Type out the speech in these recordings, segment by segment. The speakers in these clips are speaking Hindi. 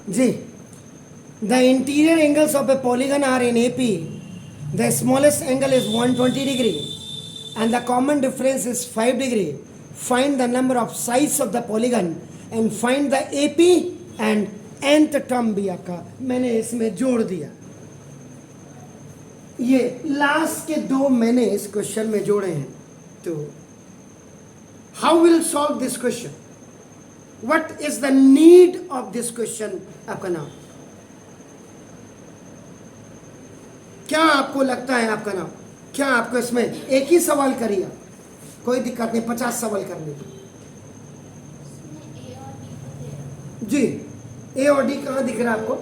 Ji, the interior angles of a polygon are in AP. The smallest angle is 120 degree and the common difference is 5 degree. Find the number of sides of the polygon and find the AP and nth term भी आपका मैंने इसमें जोड़ दिया. ये लास्ट के दो मैंने इस क्वेश्चन में जोड़े हैं. तो how will solve this question? What is the need of this question? आपका नाम क्या आपको लगता है? आपका नाम क्या? आपको इसमें एक ही सवाल करिए, कोई दिक्कत नहीं, 50 सवाल करने की. जी, ए और डी कहाँ दिख रहा है आपको?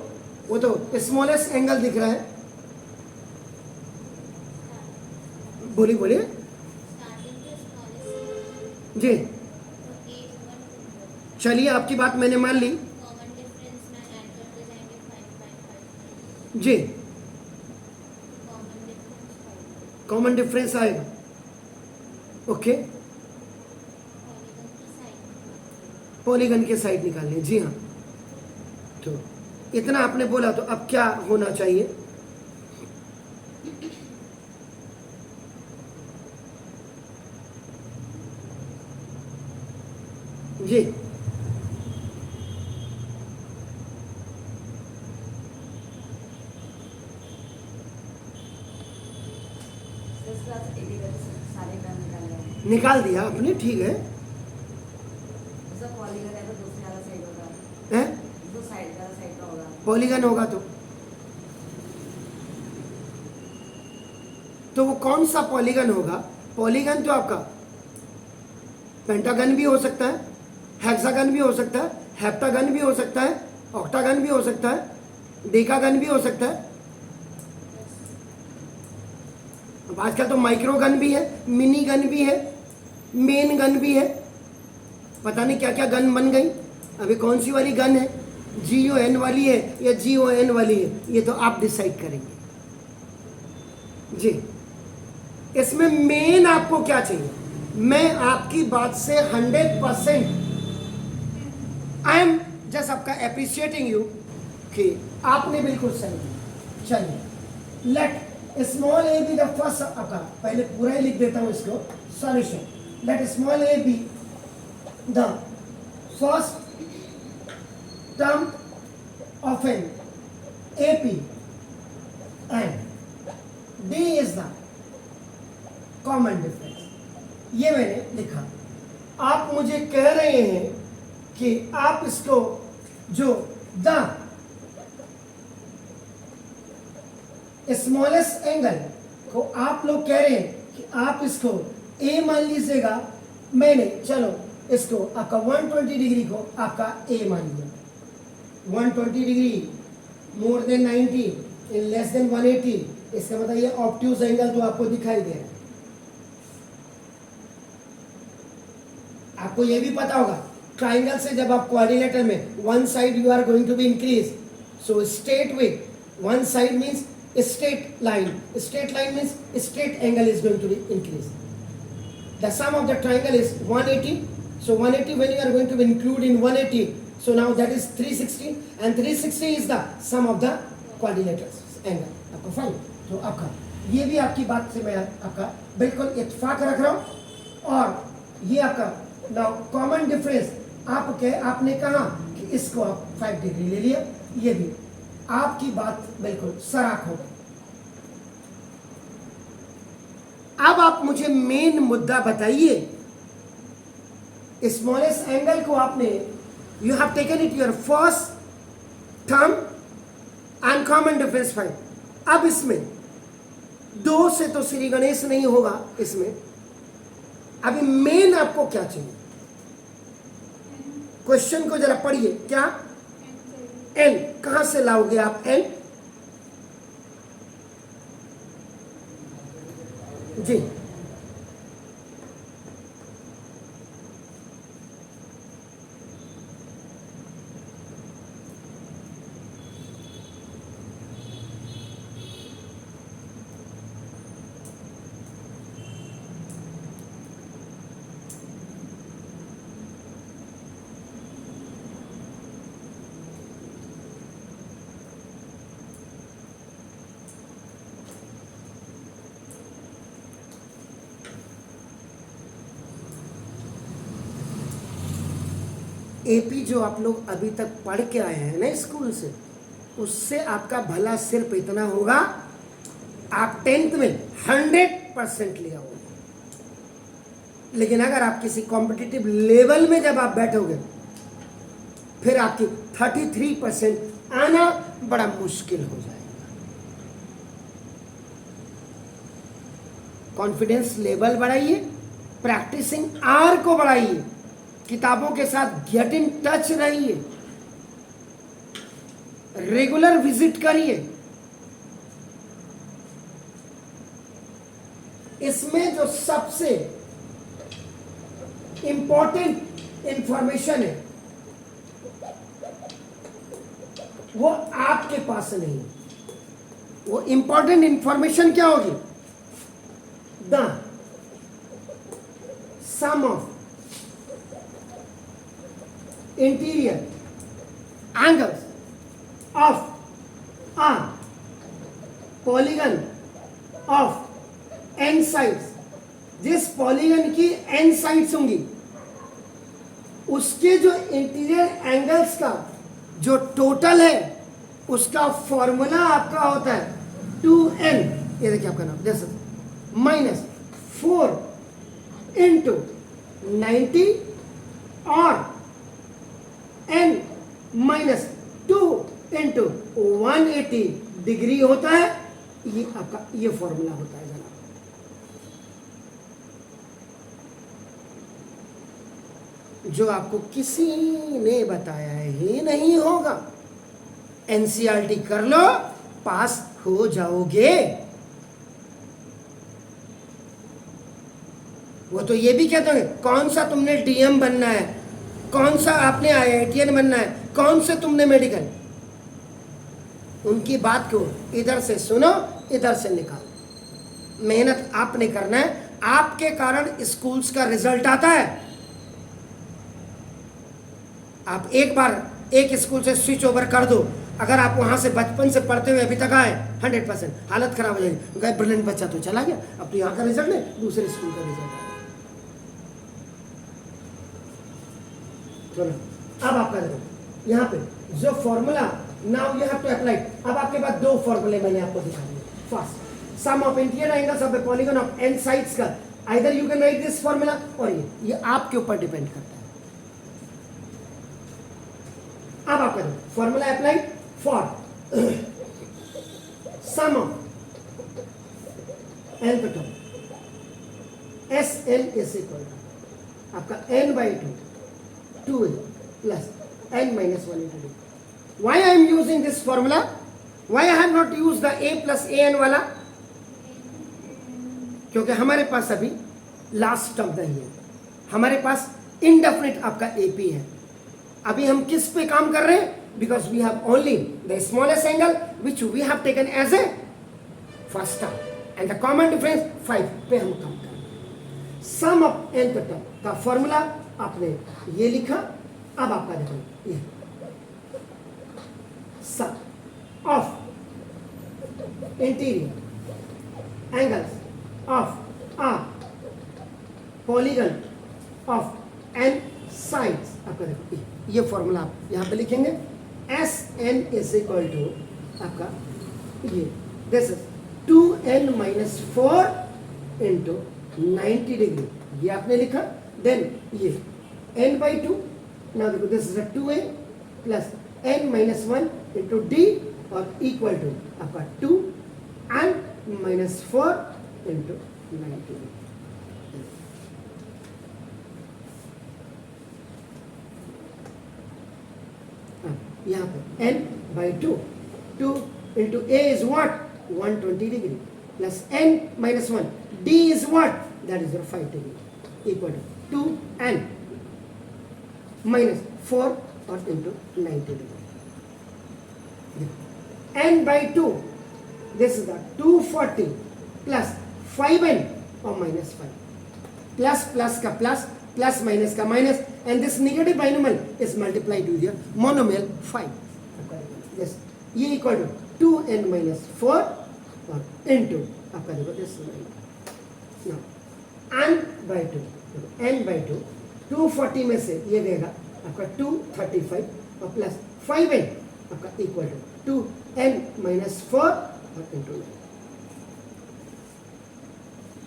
वो तो स्मॉलेस्ट एंगल दिख रहा है. बोलिए बोलिए जी. चलिए, आपकी बात मैंने मान ली जी. कॉमन डिफरेंस आएगा. ओके, पॉलीगन के साइड निकालनी. जी हाँ, तो इतना आपने बोला, तो अब क्या होना चाहिए? जी, निकाल दिया आपने, ठीक है. पॉलीगन होगा तो वो कौन सा पॉलीगन होगा? पॉलीगन तो आपका पेंटागन भी हो सकता है, हेक्सागन भी हो सकता है, हेप्टागन भी हो सकता है, ऑक्टागन भी हो सकता है, डेकागन भी हो सकता है. अब आजकल तो माइक्रोगन भी है, मिनी गन भी है, मेन गन भी है, पता नहीं क्या क्या गन बन गई. अभी कौन सी वाली गन है? GON वाली है या GON वाली है? ये तो आप डिसाइड करेंगे. जी, इसमें मेन आपको क्या चाहिए? मैं आपकी बात से 100% आई एम जस्ट आपका अप्रिशिएटिंग यू कि आपने बिल्कुल सही. चलिए, let small A be the first. आपका पहले पूरा ही लिख देता हूं इसको. Solution. Let small A be the first term of an AP and D is the common difference. ये मैंने लिखा. आप मुझे कह रहे हैं कि आप इसको जो द स्मॉलेस्ट एंगल को आप लोग कह रहे हैं कि आप इसको A मान लीजिएगा. मैंने चलो इसको आपका 120 डिग्री को आपका A मान लिया. 120 degree more than 90 in less than 180. इसका मतलब ये ऑब्ट्यूज एंगल तो आपको दिखाई दे रहा है. आपको ये भी पता होगा, ट्राइंगल से जब आप क्वाड्रिलेटरल में one side you are going to be increase, so straight with one side means straight line. Straight line means straight angle is going to be increase. The sum of the triangle is 180. so 180 when you are going to include in 180, so now that is 360 and 360 is the sum of the quadrilaterals angle. आपका फाइन. तो आपका ये भी आपकी बात से मैं आपका बिल्कुल इत्तेफाक रख रहा हूँ. और ये आपका नाउ कॉमन डिफरेंस आपने कहा कि इसको आप 5 डिग्री ले लिया. ये भी आपकी बात बिल्कुल सराख हो गई. अब आप मुझे मेन मुद्दा बताइए. स्मॉलेस्ट एंगल को आपने you have taken it your first term and common difference 5. अब इसमें 2 से तो श्री गणेश नहीं होगा. इसमें अभी मेन आपको क्या चाहिए? क्वेश्चन को जरा पढ़िए. क्या? एन. कहां से लाओगे आप एन? जी, एपी जो आप लोग अभी तक पढ़ के आए हैं ना स्कूल से, उससे आपका भला सिर्फ इतना होगा, आप 10th में 100% लिया होगा। लेकिन अगर आप किसी कॉम्पिटिटिव लेवल में जब आप बैठोगे, फिर आपकी 33% आना बड़ा मुश्किल हो जाएगा। कॉन्फिडेंस लेवल बढ़ाइए, प्रैक्टिसिंग आवर को बढ़ाइए, किताबों के साथ गेट इन टच रहिए, रेगुलर विजिट करिए। इसमें जो सबसे इंपॉर्टेंट इंफॉर्मेशन है वो आपके पास नहीं है। वो इंपॉर्टेंट इंफॉर्मेशन क्या होगी? The sum of interior angles of a polygon of n sides. जिस पॉलीगन की एन साइड्स होंगी उसके जो इंटीरियर एंगल्स का जो टोटल है उसका फॉर्मूला आपका होता है 2n, ये देखिए आपका नाम जैसे -4 इंटू 90 और n -2 इंटू 180 डिग्री होता है। ये आपका ये फॉर्मूला होता है जनाब। जो आपको किसी ने बताया ही नहीं होगा। एनसीईआरटी कर लो, पास हो जाओगे। वो तो ये भी कहते हैं कौन सा तुमने डीएम बनना है, कौन सा आपने आईआईटीएन बनना है, कौन से तुमने मेडिकल। उनकी बात को इधर से सुनो, इधर से निकालो। मेहनत आपने करना है। आपके कारण स्कूल्स का रिजल्ट आता है। आप एक बार एक स्कूल से स्विच ओवर कर दो, अगर आप वहां से बचपन से पढ़ते हुए अभी तक आए 100% हालत खराब हो जाएगी। गए ब्रिलियंट बच्चा तो चला गया, अब तो यहाँ का रिजल्ट नहीं, दूसरे स्कूल का रिजल्ट आया। चलो अब आपका देखो यहाँ पे जो formula now you have to apply. अब आपके पास दो फॉर्मूले मैंने आपको दिखा दिए। First, sum of interior angles of a polygon of n sides का either you can write this formula, और ये आपके ऊपर डिपेंड करता है। अब आप करें formula apply for sum of n पे एस एन इज इक्वल आपका n/2 2a plus n minus 1 into d. Why I am using this formula? Why I have not used the a plus an वाला? क्योंकि हमारे पास अभी लास्ट टर्म नहीं है, हमारे पास इंडेफिनिट आपका एपी है। अभी हम किस पे काम कर रहे हैं? Because we have only the smallest angle which we have taken as a first term and the common difference 5 पे हम काम कर रहे हैं। सम ऑफ एन टर्म का फॉर्मूला आपने ये लिखा। अब आपका देखो ये sum of interior angles of a polygon of n sides. आपका देखो ये फॉर्मूला आप यहाँ पे लिखेंगे। S n is equal to आपका ये this is 2n - 4 into 90 degree, ये आपने लिखा। देन ये n/2, now देखो this is 2a plus n - 1 into d और इक्वल टू आपका 2n - 4 इंटू 90 डिग्री। यहाँ पे n/2, 2 into a is what 120 degree plus n - 1 d is what that is 5 degree equal to 2n - 4 or into 90 degree. n/2 this is the 240 plus 5n or -5 plus का plus minus का minus and this negative binomial is multiplied with your monomial 5. Yes, ये equal to 2n - 4 और into आपका देखो this now n/2 240 में से ये देगा आपका 235 और प्लस 5n आपका इक्वल टू 2n माइनस 4 और इंटू 9।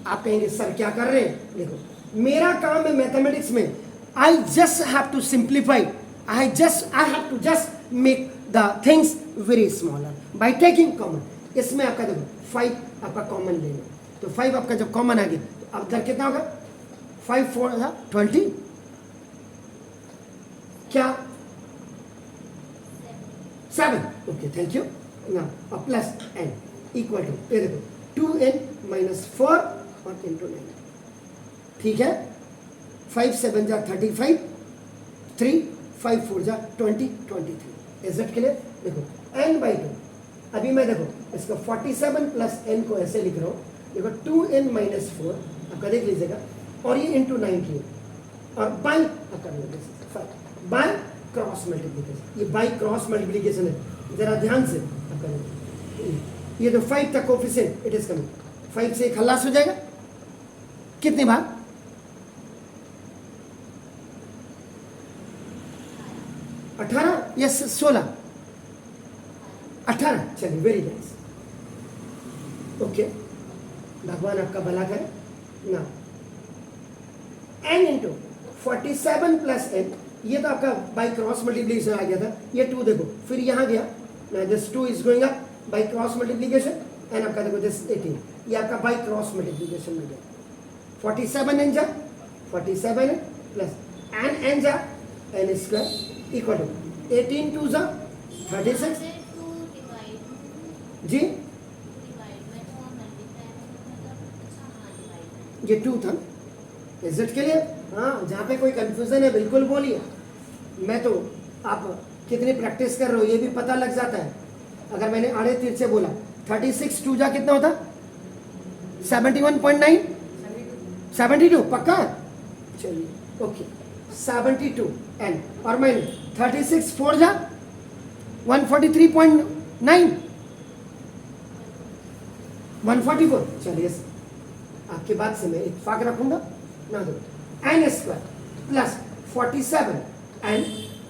आप कहेंगे सर क्या कर रहे हैं? देखो मेरा काम है मैथमेटिक्स में, I just have to simplify, I have to just make the things very smaller by taking common. इसमें आपका देखो 5 आपका कॉमन ले लो, तो 5 आपका जब कॉमन आ गया तो अब इधर कितना होगा? 5 4 20, क्या 7? ओके थैंक यू ना। और प्लस n इक्वल टू ये देखो 2n माइनस 4 और इंटू 9। ठीक है, 5 7 जा 35, 3 5 4 जा 20 23। Is it clear? देखो n बाई 2, अभी मैं देखो इसको 47 प्लस n को ऐसे लिख रहा हूँ, देखो 2n माइनस 4 आपका देख लीजिएगा, और ये इंटू 9 की और बाई आपका बाय क्रॉस मल्टीप्लिकेशन, ये बाई क्रॉस मल्टीप्लिकेशन है, जरा ध्यान से आपका ये तो 5 तक कोफिशिएंट इट इज कमिंग, 5 से खल्लास हो जाएगा कितने बार? 18 या 16? 18। चलिए वेरी नाइस, ओके भगवान आपका भला करे ना। n इंटू 47 प्लस n, ये तो आपका बाई क्रॉस मल्टीप्लिकेशन आ गया था, ये 2 देखो फिर यहाँ गया, this 2 is going up by cross multiplication, and आपका देखो दिस 18, ये आपका बाई क्रॉस मल्टीप्लिकेशन में गया। 47 n जा 47 प्लस n जा n स्क्वायर इक्वल टू 18 2 जा 36 जी, ये 2 था। Is it clear? हाँ, जहाँ पे कोई कंफ्यूजन है बिल्कुल बोलिए, मैं तो आप कितनी प्रैक्टिस कर रहे हो ये भी पता लग जाता है। अगर मैंने आड़े तिरछे बोला 36 2 जा कितना होता? 71.9 72 पक्का? चलिए ओके 72 n और मैंने 36 4 जा 143.9 144। चलिए आपकी बात से मैं इत्तेफाक रखूंगा ना, दो n स्क्वायर प्लस 47 n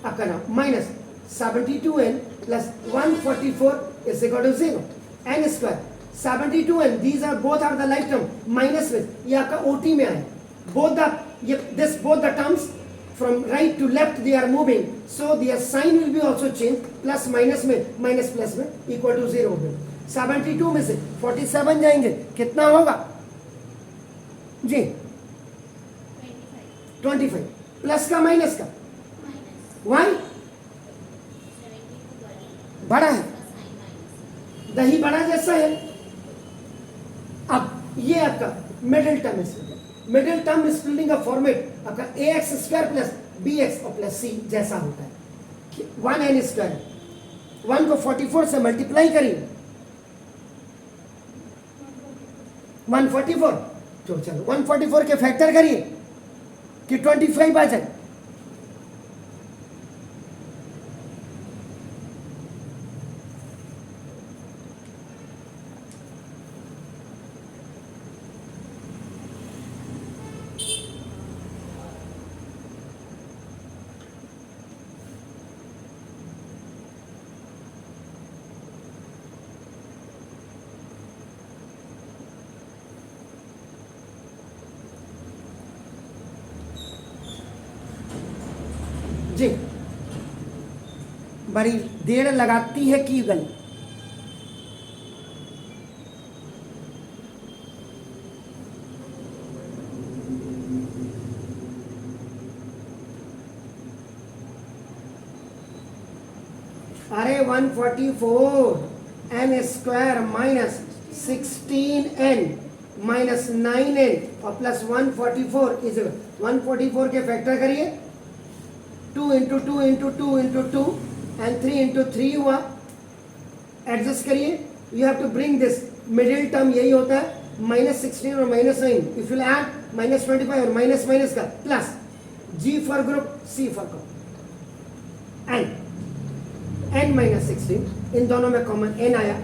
आपका ना minus 72n plus 144 is equal to 0। n square 72n, these are both are the like term, minus में ये आपका OT में आए, both the both the terms from right to left they are moving, so their sign will be also changed, plus minus में माइनस प्लस में इक्वल टू 0 हो गया। 72 में से 47 जाएंगे कितना होगा जी? 25 प्लस का माइनस का वाई बड़ा है, दही बड़ा जैसा है। अब ये आपका मिडिल टर्म है, मिडिल टर्म स्प्लिटिंग का फॉर्मेट आपका ax स्क्वायर प्लस bx और प्लस c जैसा होता है। 1n स्क्वायर 1 को 44 से मल्टीप्लाई करिए 144, तो चलो 144 के फैक्टर करिए कि 25 आ जाए। जी बड़ी देर लगाती है की गल। अरे 144 n square minus 16n minus 9n और प्लस 144 इज 144 के फैक्टर करिए 2 into 2 into 2 into 2 and 3 into 3 हुआ। एडजस्ट करिए, you have to bring this middle term, यही होता है माइनस 16 और minus 9, if you add minus 25 और माइनस माइनस का plus G for group C for group and n minus 16, इन दोनों में कॉमन n आया,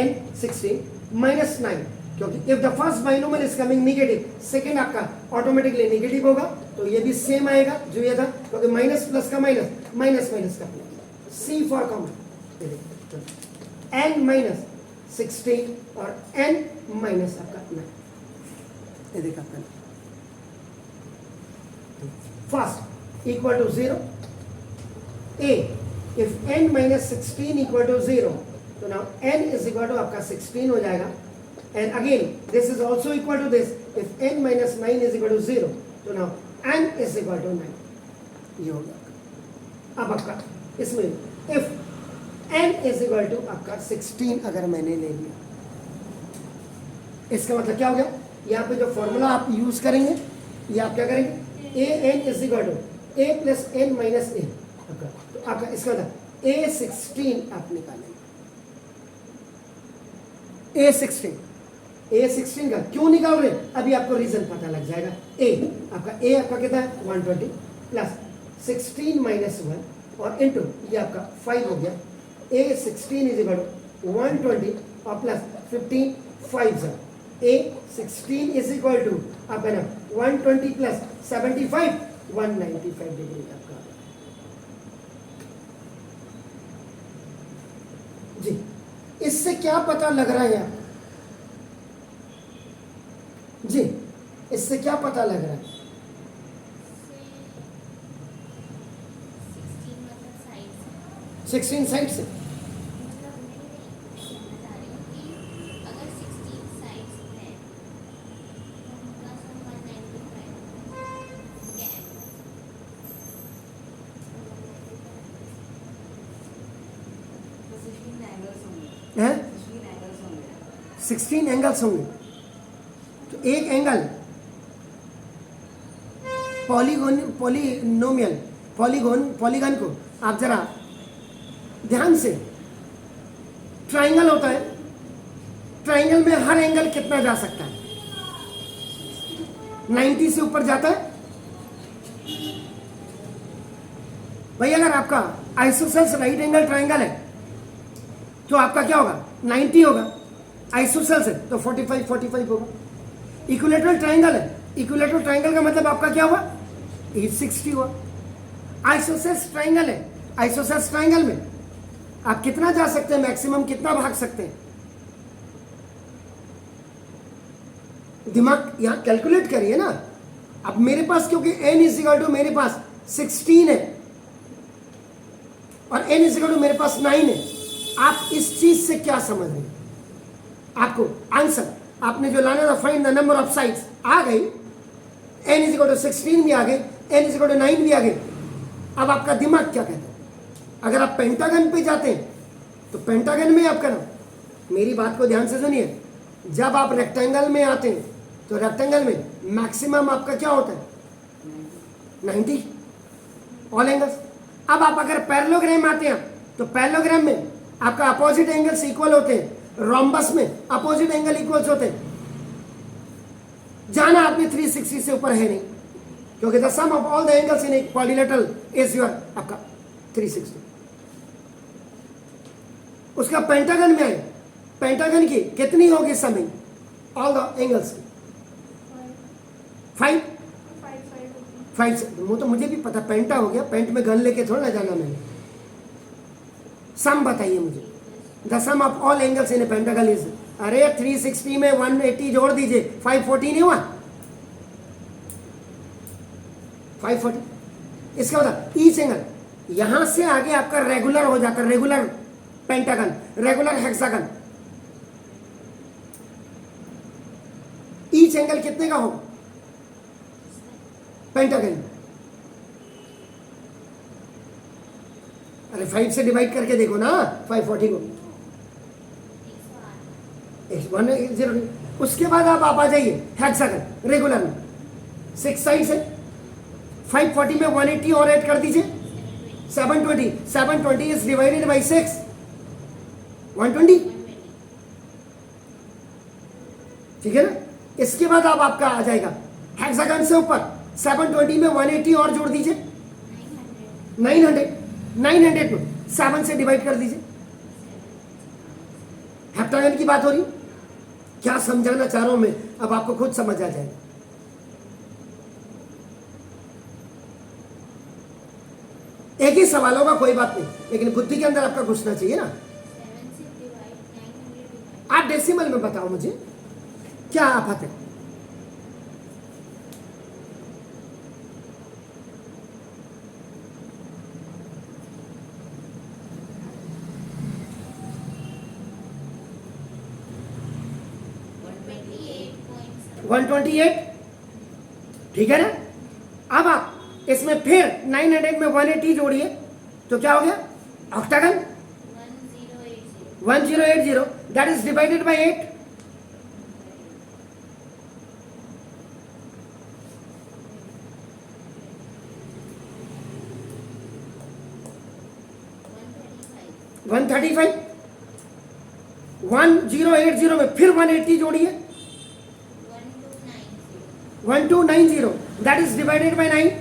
n 16 माइनस 9, क्योंकि if the first binomial is coming negative second आपका ऑटोमेटिकली नेगेटिव होगा, तो ये भी सेम आएगा जो ये था, क्योंकि माइनस प्लस का माइनस, माइनस माइनस का plus, C for common, n minus 16 और एन माइनस आपका 9, ये देखा आपका फर्स्ट इक्वल टू 0 ए, if n minus 16 equal to 0, तो now n is equal to आपका 16 हो जाएगा, and again this is also equal to this, if n minus 9 is equal to 0, तो now n is equal to 9, ये हो गया। अब आपका इसमें if n is equal to आपका 16 अगर मैंने ले लिया, इसका मतलब क्या हो गया, यहाँ पे जो फॉर्मूला आप यूज करेंगे, ये आप क्या करेंगे, an is equal to a plus n minus a, तो आपका इसका मतलब a16 आप निकालेंगे, a16 का क्यों निकाल रहे हैं, अभी आपको रीजन पता लग जाएगा। a आपका कितना है 120 प्लस 16 माइनस 1 और इंटू ये आपका 5 हो गया, a16 इज इक्वल टू 120 और प्लस 15 5 है, a16 इज इक्वल टू आपका ना 120 प्लस 75 195 डिग्री आपका जी। इससे क्या पता लग रहा है आपको जी, इससे क्या पता लग रहा है, 16 साइड से, हैं 16 एंगल्स होंगे, तो एक एंगल पॉलीगन को आप जरा ध्यान से, ट्राइंगल होता है, ट्राइंगल में हर एंगल कितना जा सकता है, 90 से ऊपर जाता है भाई। अगर आपका आइसोसेल्स राइट एंगल ट्राइंगल है तो आपका क्या होगा 90 होगा, आइसोसेल्स है तो 45 होगा। इक्विलेटरल ट्राइंगल है, इक्विलेटरल ट्राइंगल का मतलब आपका क्या हुआ 860 हुआ। आइसोसेल्स ट्राइंगल है, आइसोसेल्स ट्राइंगल में आप कितना जा सकते हैं, मैक्सिमम कितना भाग सकते हैं, दिमाग यहां कैलकुलेट करिए ना। अब मेरे पास क्योंकि n इज इक्वल टू मेरे पास 16 है और n इज इक्वल टू मेरे पास 9 है, आप इस चीज से क्या समझ रहे हैं, आपको आंसर आपने जो लाना था find the number of sides आ गई, n इज इक्वल टू 16 भी आ गए, n इज इक्वल टू 9 भी आ गए। अब आपका दिमाग क्या कहता है, अगर आप पेंटागन पे जाते हैं तो पेंटागन में आपका ना, मेरी बात को ध्यान से सुनिए, जब आप रेक्टेंगल में आते हैं तो रेक्टेंगल में मैक्सिमम आपका क्या होता है 90 ऑल एंगल्स। अब आप अगर पैरेललोग्राम आते हैं तो पैरेललोग्राम में आपका अपोजिट एंगल्स इक्वल होते हैं, रोम्बस में अपोजिट एंगल इक्वल्स होते हैं। जाना आपने 360 से ऊपर है नहीं, क्योंकि the sum of all the angles in a quadrilateral is your आपका 360। उसका पेंटागन में आए, पेंटागन की कितनी होगी समिंग ऑल द एंगल्स की 5 से, वो तो मुझे भी पता, पेंटा हो गया, पेंट में गन लेके थोड़ा ना जाना मैंने। सम बताइए मुझे, the sum of all angles in a pentagon is, अरे 360 में 180 जोड़ दीजिए 540 नहीं हुआ 540। इसका मतलब ईच एंगल यहां से आगे आपका रेगुलर हो जाता है, regular pentagon, regular hexagon. Each angle कितने का होगा पेंटागन, अरे 5 से डिवाइड करके देखो ना 540 को, 180। उसके बाद आप आ जाइए हेक्सागन रेगुलर में 6 साइड से 540 में 180 और ऐड कर दीजिए 720 इज डिवाइडेड बाई 6 120, ठीक है ना। इसके बाद अब आपका आ जाएगा हेक्सागन से ऊपर 720 में 180 और जोड़ दीजिए 900 को 7 से डिवाइड कर दीजिए। हेप्टागन की बात हो रही, क्या समझाना चाह रहा हूं मैं, अब आपको खुद समझ आ जाएगा। एक ही सवाल होगा, कोई बात नहीं, लेकिन बुद्धि के अंदर आपका घुसना चाहिए ना। 7 से डिवाइड 900 डिवाइड आप डेसिमल में बताओ मुझे क्या आफत है। वन 128, ठीक है ना। अब आप इसमें फिर 900 में 180 जोड़िए तो क्या हो गया, octagon 1080, that is divided by 8। One 1080 में फिर 180 जोड़िए, 1290, that is divided by 9।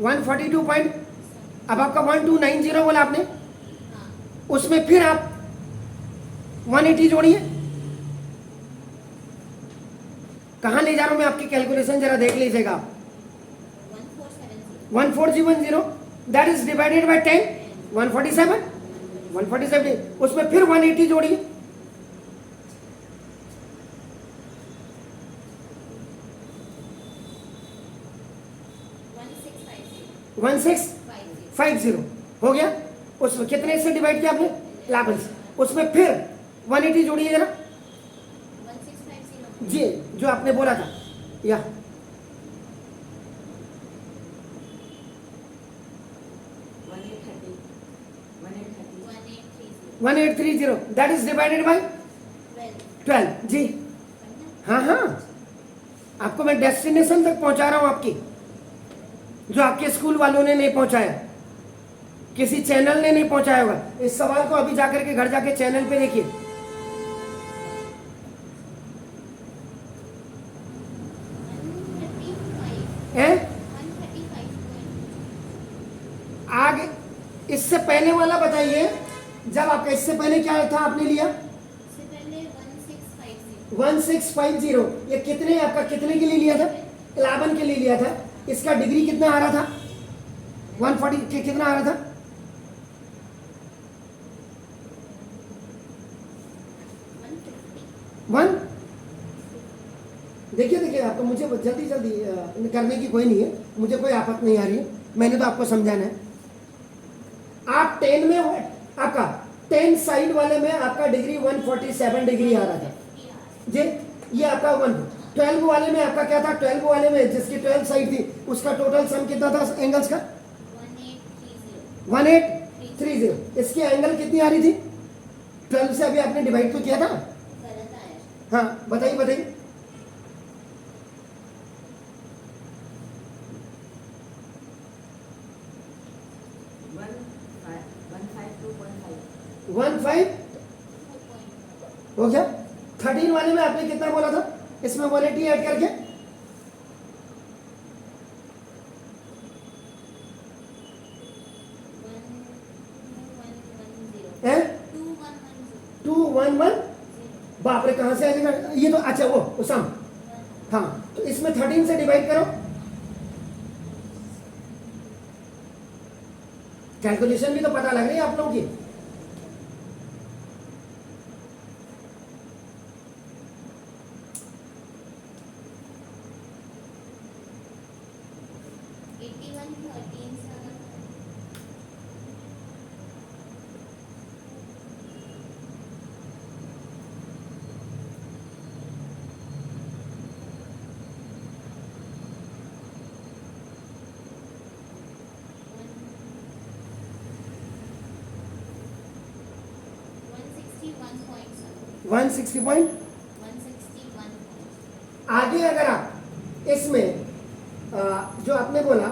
142 point, अब आपका 1290 बोला आपने, उसमें फिर आप 180 जोड़िए। कहां ले जा रहा हूं मैं आपकी कैलकुलेशन, जरा देख लीजिएगा आप। 1470, दैट इज डिवाइडेड बाय 10, 147, उसमें फिर 180 जोड़िए। 1650 हो गया। उसमें कितने से डिवाइड किया आपने, 11 से, उसमें फिर 180 जोड़िए जरा 1650 जी, जो आपने बोला था, या 1830, दैट इज डिवाइडेड बाय 12 जी। हाँ हाँ, आपको मैं डेस्टिनेशन तक पहुंचा रहा हूं आपकी, जो आपके स्कूल वालों ने नहीं पहुंचाया, किसी चैनल ने नहीं पहुंचाया होगा। इस सवाल को अभी जाकर के घर जाके चैनल पे देखिए। हैं? आगे इससे पहले वाला बताइए, जब आपका इससे पहले क्या था आपने लिया, 1650, ये कितने आपका कितने के लिए लिया था, 11 के लिए लिया था। इसका डिग्री कितना आ रहा था, 140 के कितना आ रहा था, 1। देखिए देखिए, आपको मुझे जल्दी जल्दी करने की कोई नहीं है, मुझे कोई आफत नहीं आ रही है, मैंने तो आपको समझाना है। आप 10 में आपका 10 साइड वाले में आपका डिग्री 147 डिग्री आ रहा था जी। ये आपका 12 वाले में आपका क्या था, 12 वाले में जिसकी 12 साइड थी उसका टोटल सम कितना था एंगल्स का, 1830। इसकी एंगल कितनी आ रही थी, 12 से अभी आपने डिवाइड तो किया था। हाँ बताइए बताइए, 15 हो गया। 13 वाले में आपने कितना बोला था, इसमें 180 ऐड करके, हैं 2110। बाप रे, कहां से आ जाएगा ये तो, अच्छा वो सम। हाँ तो इसमें 13 से डिवाइड करो, कैलकुलेशन भी तो पता लग रही है आप लोगों की। वन 160 आगे अगर आप इसमें जो आपने बोला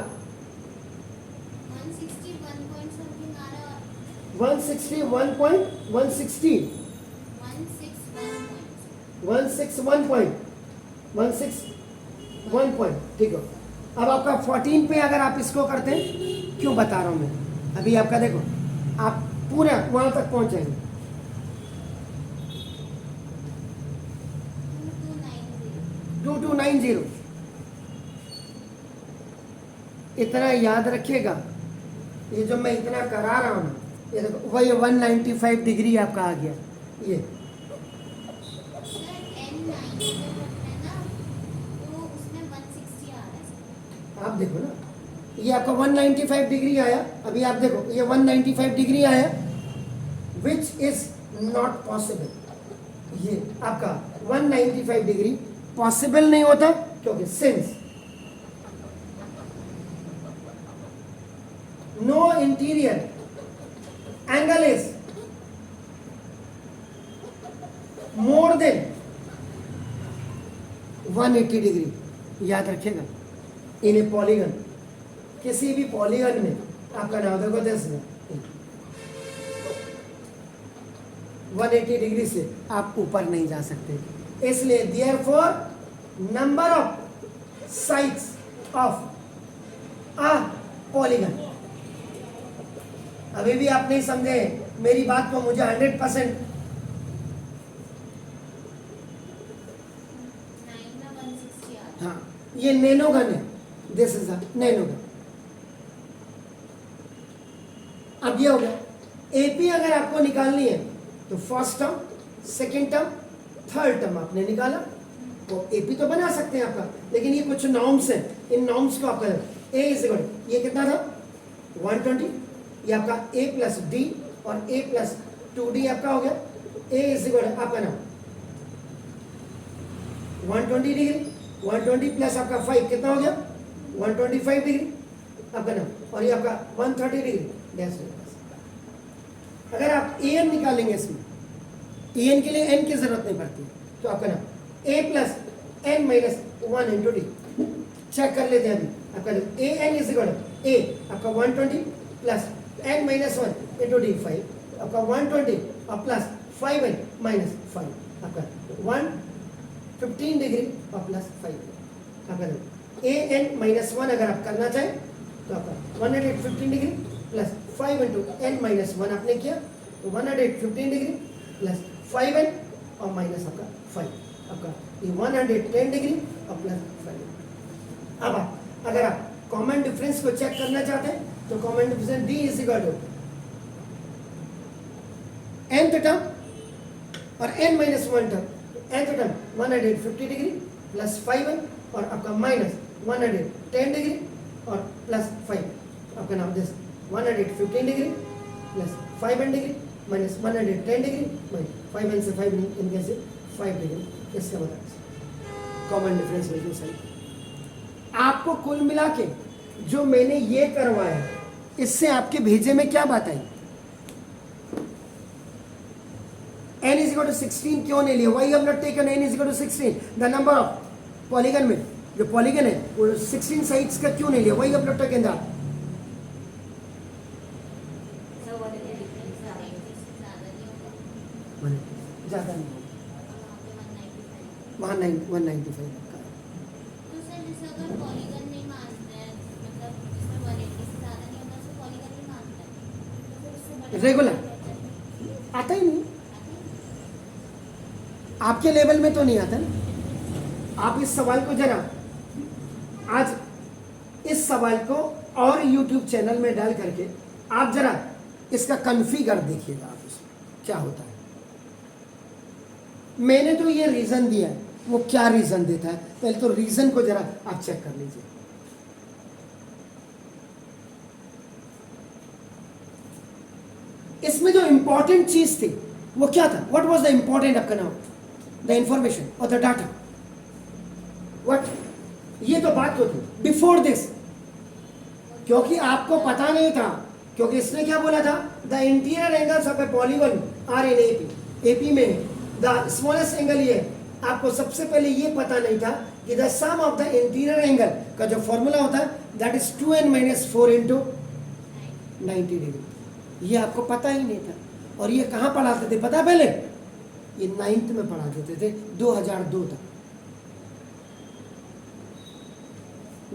161 पॉइंट, ठीक हो, अब आपका 14 पे अगर आप इसको करते हैं, क्यों बता रहा हूँ मैं, अभी आपका देखो आप पूरा वहां तक पहुंच जाएंगे। 2290. 2290 इतना याद रखिएगा। ये जो मैं इतना करा रहा हूँ, ये देखो वही 195 डिग्री आपका आ गया। ये सर N9 जब रखते हैं ना तो उसमें 160 आ रहा है सर. आप देखो ना, ये आपका 195 डिग्री आया। अभी आप देखो ये 195 डिग्री आया, विच इज नॉट पॉसिबल। ये आपका 195 डिग्री पॉसिबल नहीं होता, क्योंकि since no interior angle is more than 180 degree. याद रखिएगा, इन ए पॉलीगन, किसी भी पॉलीगन में आपका नाम देखो 180 डिग्री से आप ऊपर नहीं जा सकते। इसलिए therefore number of sides of a polygon, अभी भी आप नहीं समझे मेरी बात को, मुझे 100% 9 में 160 आ रहा है. हाँ, ये नैनोगन है, दिस इज अ नैनोगन। अब ये हो गया। एपी अगर आपको निकालनी है तो first term, second term, third term आपने निकाला तो एपी तो बना सकते हैं आपका, लेकिन ये कुछ नॉर्म्स हैं, इन नॉर्म्स को आपका ए इज इक्वल, ये कितना था 120, ये आपका ए प्लस डी और ए प्लस 2d आपका हो गया। ए इज इक्वल आपका नाम 120 डिग्री, 120 प्लस आपका 5 कितना हो गया 125 डिग्री आपका नाम, और ये आपका 130 डिग्री डैश। अगर आप ए एन निकालेंगे इसमें, ए एन के लिए एन की जरूरत नहीं पड़ती, तो आपका नाम a plus n minus 1 into d. Check कर लेते हैं अभी, आपका a n is equal a आपका 120 plus n minus 1 into d 5, आपका 120 और प्लस 5n माइनस 5 आपका 115 डिग्री और प्लस 5 आपका ए एन माइनस 1 अगर आप करना चाहें तो आपका 115 degree plus 5 into n minus 1 आपने किया तो 115 डिग्री प्लस 5n और माइनस आपका 5 आपका ये 110 डिग्री और प्लस 5। अब आप अगर आप कॉमन डिफरेंस को चेक करना चाहते हैं तो common difference D is equal to nth term और n minus 1 term, nth term 150 degree plus 5n और आपका माइनस 110 डिग्री और प्लस 5 आपका नाम this 115 degree plus 5n degree minus 110 degree minus 5n से 5 नहीं, इनके से 5 डिग्री, इसका मतलब कॉमन डिफरेंस बिल्कुल सही। आपको कुल मिला के जो मैंने ये करवाया, इससे आपके भेजे में क्या बात आई, n is equal to 16 क्यों नहीं लिया? Why you have not taken n is equal to 16? The number of polygon में जो polygon है वो 16 साइड्स का क्यों नहीं लिया? Why you have not taken that? Sir what is the difference? ज़्यादा नहीं होगा. ज़्यादा नहीं, वहाँ पे 195. 195 का। तो सर जैसे अगर पॉलीगन नहीं मानते हैं, मतलब जिसमें 180 से ज़्यादा नहीं होता, उसको पॉलीगन नहीं मानते हैं, तो फिर उससे बड़ा Regular. आता ही नहीं, आपके लेवल में तो नहीं आता ना। आप इस सवाल को जरा आज इस सवाल को और YouTube चैनल में डाल करके आप जरा इसका कन्फिगर देखिएगा, आप इसमें क्या होता है। मैंने तो ये रीजन दिया है, वो क्या रीजन देता है, पहले तो रीजन को जरा आप चेक कर लीजिए। इसमें जो इंपॉर्टेंट चीज थी वो क्या था? व्हाट वाज द इंपॉर्टेंट आपका नाम, द इंफॉर्मेशन और द डाटा, व्हाट, ये तो बात होती बिफोर दिस, क्योंकि आपको पता नहीं था, क्योंकि इसने क्या बोला था, the interior angles of a polygon are in AP, AP में द स्मॉलेस्ट एंगल ये, आपको सबसे पहले ये पता नहीं था कि the sum of the interior angle का जो फॉर्मूला होता है that is 2n minus 4 into 90 degree, ये आपको पता ही नहीं था। और ये कहाँ पढ़ाते थे पता पहले? ये 9th में पढ़ा देते थे 2002 तक।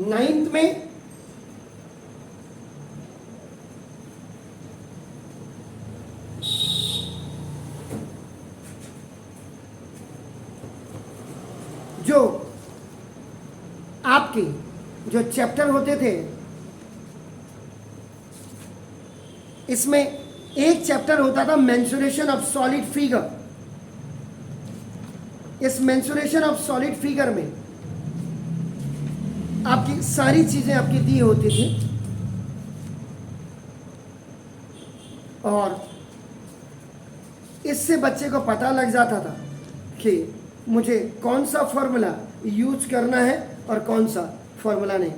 9th में जो आपके जो चैप्टर होते थे, इसमें एक चैप्टर होता था मेंसुरेशन ऑफ सॉलिड फिगर। इस मेंसुरेशन ऑफ सॉलिड फिगर में आपकी सारी चीजें आपकी दी होती थी और इससे बच्चे को पता लग जाता था कि मुझे कौन सा फॉर्मूला यूज करना है और कौन सा फॉर्मूला नहीं।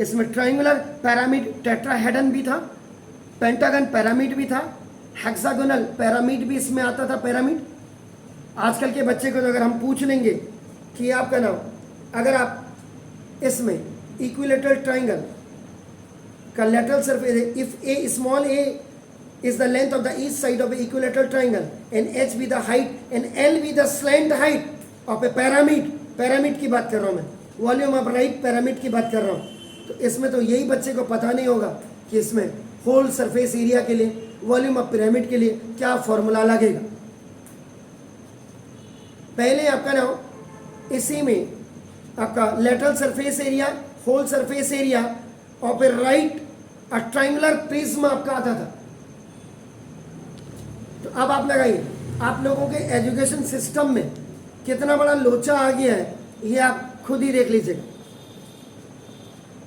इसमें ट्रायंगुलर पिरामिड टेट्राहेड्रन भी था, पेंटागन पिरामिड भी था, हेक्सागोनल पिरामिड भी इसमें आता था। पिरामिड आजकल के बच्चे को तो अगर हम पूछ लेंगे कि आपका नाम, अगर आप इसमें इक्विलेटरल ट्रायंगल का lateral surface, if A small A is the length of the each side of an equilateral triangle and h be the height and l be the slant height of a pyramid। pyramid की बात कर रहा हूँ मैं, वॉल्यूम ऑफ राइट pyramid की बात कर रहा हूँ। तो इसमें तो यही बच्चे को पता नहीं होगा कि इसमें होल सरफेस एरिया के लिए, वॉल्यूम ऑफ पिरामिड के लिए क्या फॉर्मूला लगेगा। पहले आपका नाम इसी में आपका lateral surface area, whole surface area of a right a triangular prism आपका आता था। तो अब आप लगाइए, आप लोगों के एजुकेशन सिस्टम में कितना बड़ा लोचा आ गया है, ये आप खुद ही देख लीजिएगा।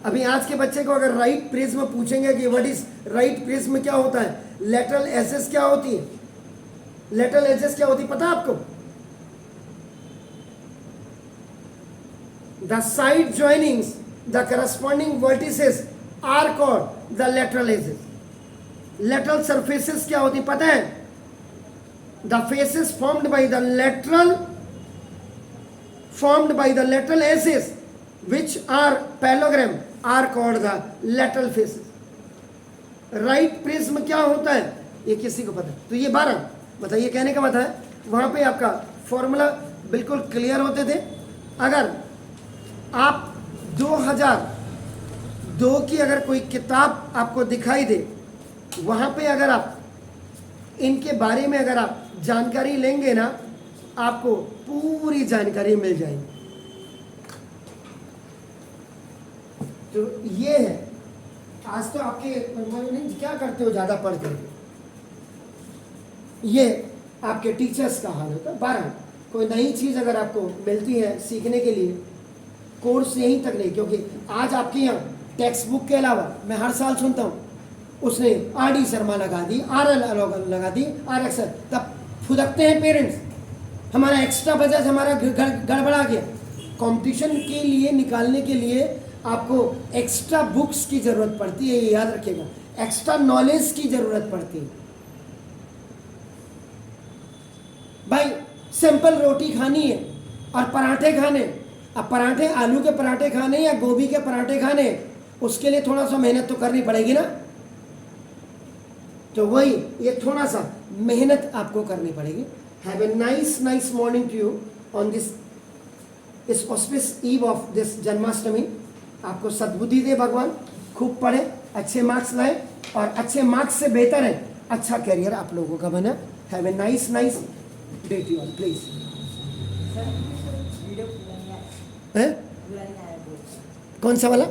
अभी आज के बच्चे को अगर राइट प्रिज्म पूछेंगे कि व्हाट इज राइट प्रिज्म क्या होता है, लेटरल एजेस क्या होती है, लेटरल एजेस क्या होती है पता है आपको? The side joinings the corresponding vertices are called the lateral edges. Lateral surfaces क्या होती पता है? The faces formed by the lateral edges which are parallelogram are called the lateral faces। Right prism क्या होता है ये किसी को पता है? तो ये 12 बताइए, कहने का मतलब है वहां पे आपका फॉर्मूला बिल्कुल क्लियर होते थे। अगर आप 2002 की अगर कोई किताब आपको दिखाई दे, वहां पे अगर आप इनके बारे में अगर आप जानकारी लेंगे ना, आपको पूरी जानकारी मिल जाएगी। तो ये है, आज तो आपके नहीं क्या करते हो ज़्यादा पढ़ करके, ये आपके टीचर्स का हाल होता है। 12 कोई नई चीज़ अगर आपको मिलती है सीखने के लिए, कोर्स यहीं तक नहीं, क्योंकि आज आपके यहाँ टेक्स्ट बुक के अलावा मैं हर साल सुनता हूँ उसने RD शर्मा लगा दी, RL लगा दी, RX, तब फुदकते हैं पेरेंट्स, हमारा एक्स्ट्रा बजट हमारा गड़बड़ा गया। कंपटीशन के लिए निकालने के लिए आपको एक्स्ट्रा बुक्स की ज़रूरत पड़ती है, ये याद रखिएगा, एक्स्ट्रा नॉलेज की ज़रूरत पड़ती है। भाई सिंपल रोटी खानी है और पराठे खाने, अब पराठे आलू के पराठे खाने या गोभी के पराठे खाने, उसके लिए थोड़ा सा मेहनत तो करनी पड़ेगी ना। तो वही ये थोड़ा सा मेहनत आपको करनी पड़ेगी। Have a nice morning to you on this auspicious eve of this Janmashtami. आपको सद्बुद्धि दे भगवान, खूब पढ़े, अच्छे मार्क्स लाए और अच्छे मार्क्स से बेहतर है अच्छा करियर आप लोगों का बना। Have a nice day to all please. कौन सा वाला?